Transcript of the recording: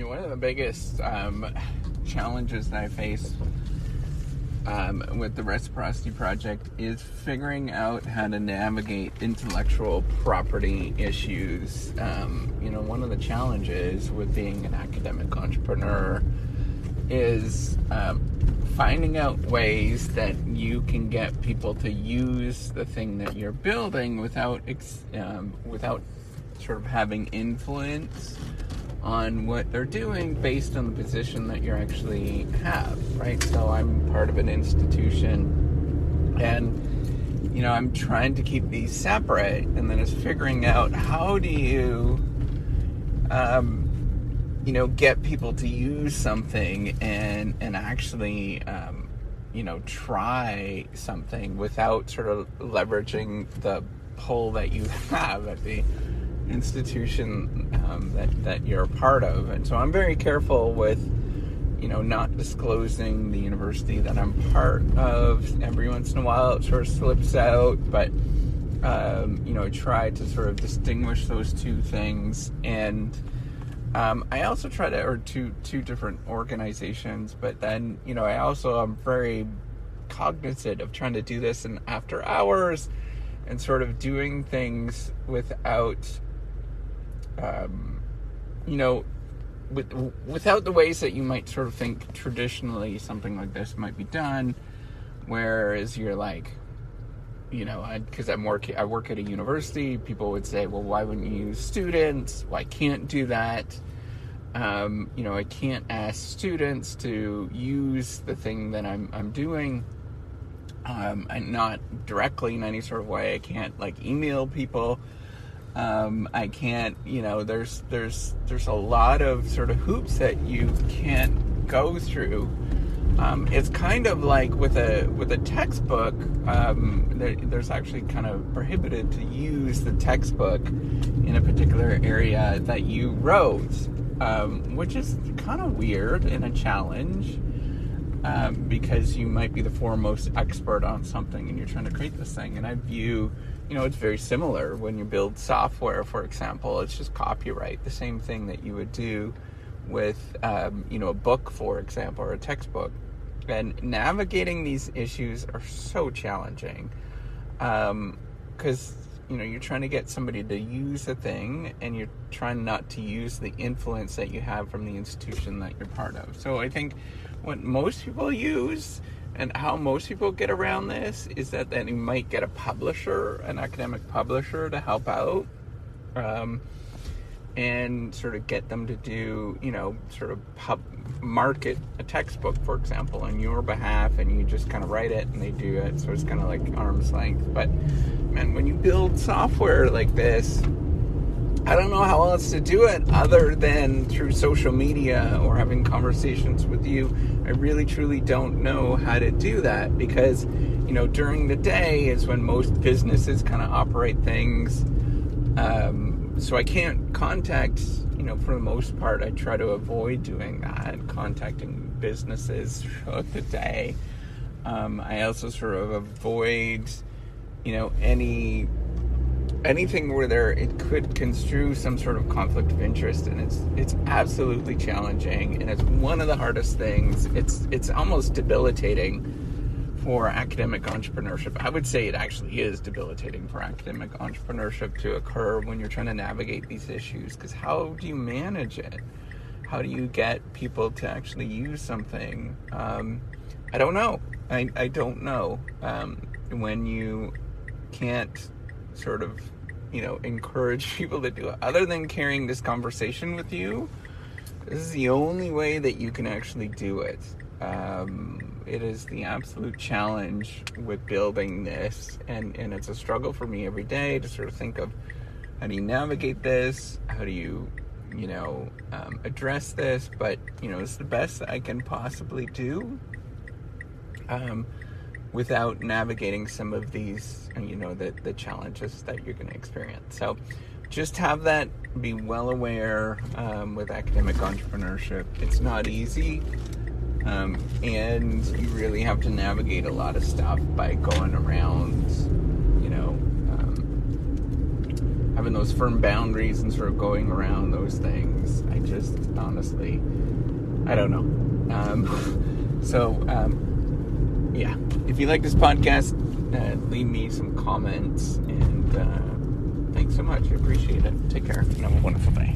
One of the biggest challenges that I face with the Reciprocity Project is figuring out how to navigate intellectual property issues. One of the challenges with being an academic entrepreneur is finding out ways that you can get people to use the thing that you're building without sort of having influence on what they're doing based on the position that you actually have, right? So I'm part of an institution, and I'm trying to keep these separate, and then it's figuring out how do you get people to use something and actually try something without sort of leveraging the pull that you have at the institution that you're a part of. And so I'm very careful with not disclosing the university that I'm part of. Every once in a while it sort of slips out, but I try to sort of distinguish those two things. And I also try to, or two different organizations, but then I also am very cognizant of trying to do this in after hours and sort of doing things without without the ways that you might sort of think traditionally something like this might be done, whereas you're like, because I work at a university, people would say, well, why wouldn't you use students? Well, I can't do that. I can't ask students to use the thing that I'm doing. And not directly in any sort of way. I can't email people. I can't, there's a lot of sort of hoops that you can't go through. It's kind of like with a textbook, there's actually kind of prohibited to use the textbook in a particular area that you wrote, which is kind of weird and a challenge, because you might be the foremost expert on something and you're trying to create this thing. And I view, it's very similar when you build software, for example. It's just copyright, the same thing that you would do with, a book, for example, or a textbook. And navigating these issues are so challenging, because, you're trying to get somebody to use a thing, and you're trying not to use the influence that you have from the institution that you're part of. So I think what most people use and how most people get around this is that you might get a publisher, an academic publisher, to help out, and sort of get them to do, sort of market a textbook, for example, on your behalf, and you just kind of write it and they do it. So it's kind of like arm's length. But man, when you build software like this, I don't know how else to do it other than through social media or having conversations with you. I really truly don't know how to do that, because during the day is when most businesses kind of operate things, so I can't contact, for the most part, I try to avoid doing that, contacting businesses throughout the day. I also sort of avoid, anything where it could construe some sort of conflict of interest, and it's absolutely challenging, and it's one of the hardest things. It's almost debilitating for academic entrepreneurship. I would say it actually is debilitating for academic entrepreneurship to occur when you're trying to navigate these issues, because how do you manage it? How do you get people to actually use something? I don't know. I don't know. When you can't sort of, encourage people to do it, other than carrying this conversation with you, this is the only way that you can actually do it. It is the absolute challenge with building this, and it's a struggle for me every day to sort of think of how do you navigate this, how do you, address this, but, it's the best that I can possibly do, without navigating some of these, the challenges that you're going to experience. So just have that, be well aware, with academic entrepreneurship. It's not easy. And you really have to navigate a lot of stuff by going around, having those firm boundaries and sort of going around those things. I just honestly, I don't know. Yeah, if you like this podcast, leave me some comments, and thanks so much. I appreciate it. Take care and have a wonderful day.